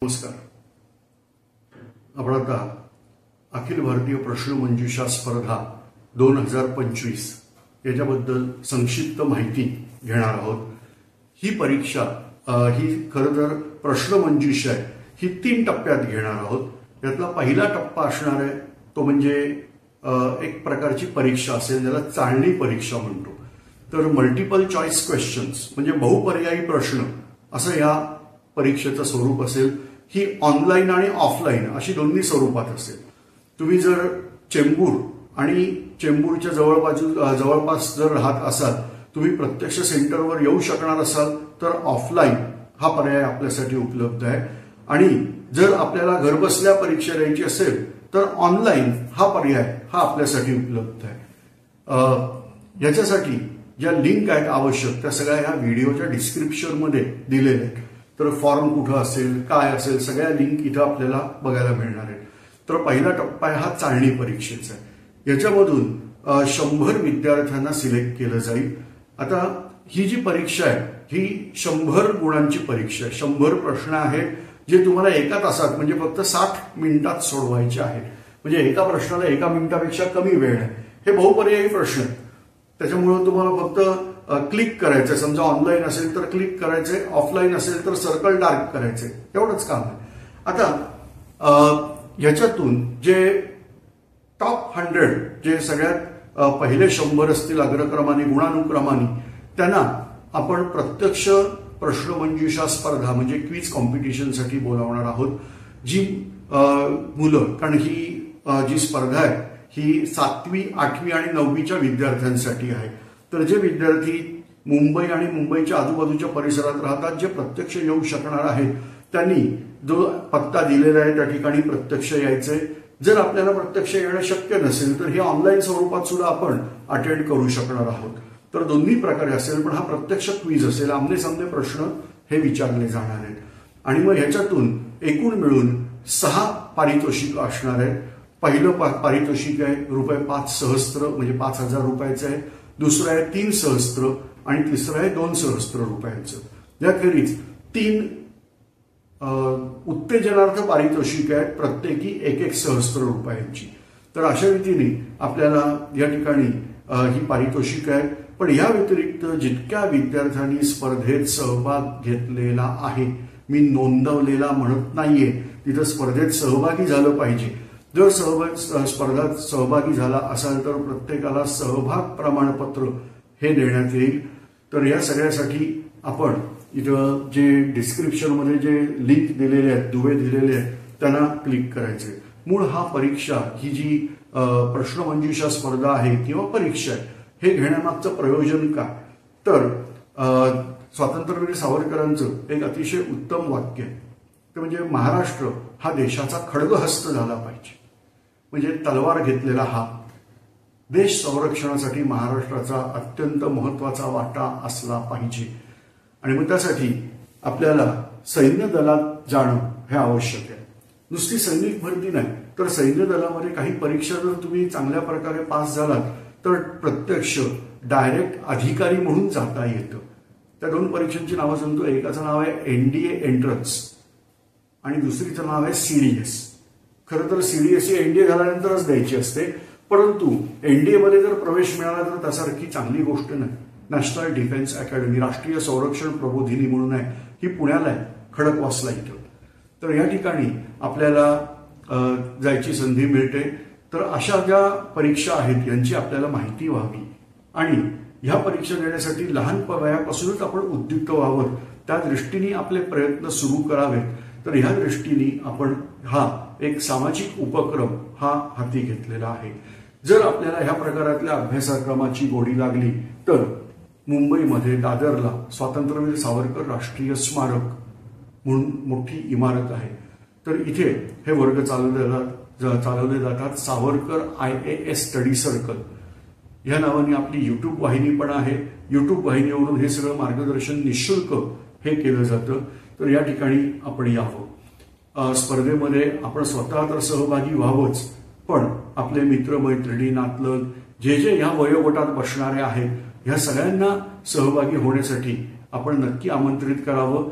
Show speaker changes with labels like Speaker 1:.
Speaker 1: नमस्कार. आपण आता अखिल भारतीय प्रश्नमंजुषा स्पर्धा 2025 याच्याबद्दल संक्षिप्त माहिती घेणार आहोत. ही परीक्षा ही खरं तर प्रश्नमंजुषा आहे. ही 3 टप्प्यात घेणार आहोत. यातला पहिला टप्पा असणार आहे तो म्हणजे एक प्रकारची परीक्षा असेल, ज्याला चाळणी परीक्षा म्हणतो. तर मल्टिपल चॉईस क्वेश्चन्स म्हणजे बहुपर्यायी प्रश्न असं या परीक्षेचं स्वरूप असेल. ही ऑनलाईन आणि ऑफलाईन अशी दोन्ही स्वरूपात असेल. तुम्ही जर चेंबूर आणि चेंबूरच्या जवळपास जर राहत असाल, तुम्ही प्रत्यक्ष सेंटरवर येऊ शकणार असाल तर ऑफलाईन हा पर्याय आपल्यासाठी उपलब्ध आहे. आणि जर आपल्याला घरबसल्या परीक्षा द्यायची असेल तर ऑनलाईन हा पर्याय हा आपल्यासाठी उपलब्ध आहे. याच्यासाठी ज्या लिंक आहेत आवश्यक त्या सगळ्या ह्या व्हिडिओच्या डिस्क्रिप्शनमध्ये दिलेल्या आहेत. तर फॉर्म कुठं असेल, काय असेल, सगळ्या लिंक इथं आपल्याला बघायला मिळणार आहेत. तर पहिला टप्पा हा चाळणी परीक्षेचा आहे. याच्यामधून 100 विद्यार्थ्यांना सिलेक्ट केलं जाईल. आता ही जी परीक्षा आहे ही 100 गुणांची परीक्षा आहे. 100 प्रश्न आहेत जे तुम्हाला एका तासात म्हणजे फक्त 60 मिनिटात सोडवायचे आहेत. म्हणजे एका प्रश्नाला 1 मिनिटापेक्षा कमी वेळ आहे. हे बहुपर्यायी प्रश्न आहेत. त्याच्यामुळे तुम्हाला फक्त क्लिक करायचंय. समजा ऑनलाईन असेल तर क्लिक करायचंय, ऑफलाईन असेल तर सर्कल डार्क करायचंय, एवढंच काम आहे. आता याच्यातून जे टॉप 100 जे सगळ्यात पहिले 100 असतील अग्रक्रमाने गुणानुक्रमाने, त्यांना आपण प्रत्यक्ष प्रश्नमंजुषा स्पर्धा म्हणजे क्विज कॉम्पिटिशनसाठी बोलावणार आहोत. जी मुलं, कारण ही जी स्पर्धा आहे ही 7वी, 8वी आणि 9वीच्या विद्यार्थ्यांसाठी आहे. तर जे विद्यार्थी मुंबई आणि मुंबईच्या आजूबाजूच्या परिसरात राहतात, जे प्रत्यक्ष येऊ शकणार आहेत, त्यांनी जो पत्ता दिलेला आहे त्या ठिकाणी प्रत्यक्ष यायचंय. जर आपल्याला प्रत्यक्ष येणं शक्य नसेल तर हे ऑनलाईन स्वरूपात सुद्धा आपण अटेंड करू शकणार आहोत. तर दोन्ही प्रकारे असेल, पण हा प्रत्यक्ष क्विज असेल. आमने सामने प्रश्न हे विचारले जाणार आहेत. आणि मग ह्याच्यातून एकूण मिळून 6 पारितोषिक असणार आहेत. पहिलं पारितोषिक आहे ₹5,000 म्हणजे 5,000 रुपयाचं आहे. दुसरं आहे 3 सहस्त्र आणि तिसरं आहे 2 सहस्त्र रुपयाचं. याखेरीज 3 उत्तेजनार्थ पारितोषिक आहेत, प्रत्येकी 1 सहस्त्र रुपयांची. तर अशा रीतीने आपल्याला या ठिकाणी ही पारितोषिक आहेत. पण या व्यतिरिक्त जितक्या विद्यार्थ्यांनी स्पर्धेत सहभाग घेतलेला आहे, मी नोंदवलेला म्हणत नाहीये, तिथं स्पर्धेत सहभागी झालं पाहिजे. जर स्पर्धेत सहभागी झाला असाल तर प्रत्येकाला सहभाग प्रमाणपत्र हे देण्यात येईल. तर या सगळ्यासाठी आपण इथं जे डिस्क्रिप्शनमध्ये जे लिंक दिलेले आहेत, दुवे दिलेले आहेत, त्यांना क्लिक करायचे. मूळ हा परीक्षा ही जी प्रश्नमंजुषा स्पर्धा आहे किंवा परीक्षा आहे, हे घेण्यामागचं प्रयोजन काय? तर स्वातंत्र्यवीर सावरकरांचं एक अतिशय उत्तम वाक्य आहे. ते म्हणजे महाराष्ट्र हा देशाचा खड्गहस्त झाला पाहिजे. म्हणजे तलवार घेतलेला हात. देश संरक्षणासाठी महाराष्ट्राचा अत्यंत महत्वाचा वाटा असला पाहिजे. आणि मग त्यासाठी आपल्याला सैन्य दलात जाणं हे आवश्यक आहे. नुसती सैनिक भरती नाही, तर सैन्य दलामध्ये काही परीक्षा जर तुम्ही चांगल्या प्रकारे पास झालात तर प्रत्यक्ष डायरेक्ट अधिकारी म्हणून जाता येतं. त्या 2 परीक्षांची नावं सांगतो. एकाचं नाव आहे एनडीए एंट्रन्स आणि दुसरीचं नाव आहे सीडीएस. खरं तर सीडीएस ही एनडीए झाल्यानंतरच द्यायची असते, परंतु एनडीए मध्ये जर प्रवेश मिळाला तर त्यासारखी चांगली गोष्ट नाही. नॅशनल डिफेन्स अकॅडमी, राष्ट्रीय संरक्षण प्रबोधिनी म्हणून आहे, ही पुण्याला आहे, खडकवासला इथं. तर या ठिकाणी आपल्याला जायची संधी मिळते. तर अशा ज्या परीक्षा आहेत यांची आपल्याला माहिती व्हावी आणि ह्या परीक्षा देण्यासाठी लहान वयापासूनच आपण उद्युक्त व्हावं, त्या दृष्टीने आपले प्रयत्न सुरू करावेत. तर ह्या दृष्टीने आपण हा एक सामाजिक उपक्रम हा हाती घेतलेला आहे. जर आपल्याला ह्या प्रकारातल्या अभ्यासक्रमाची गोडी लागली तर मुंबईमध्ये दादरला स्वातंत्र्यवीर सावरकर राष्ट्रीय स्मारक म्हणून मोठी इमारत आहे. तर इथे हे वर्ग चालवले जातात. सावरकर IAS स्टडी सर्कल या नावाने आपली युट्यूब वाहिनी पण आहे. युट्यूब वाहिनीवरून हे सगळं मार्गदर्शन निःशुल्क हे केलं जातं. तर या ठिकाणी आपण यावं. स्पर्धेमध्ये आपण स्वतः तर सहभागी व्हावंच, पण आपले मित्रमैत्रिणी, नातलग जे या वयोगटात बसणारे आहेत, ह्या सगळ्यांना सहभागी होण्यासाठी आपण नक्की आमंत्रित करावं.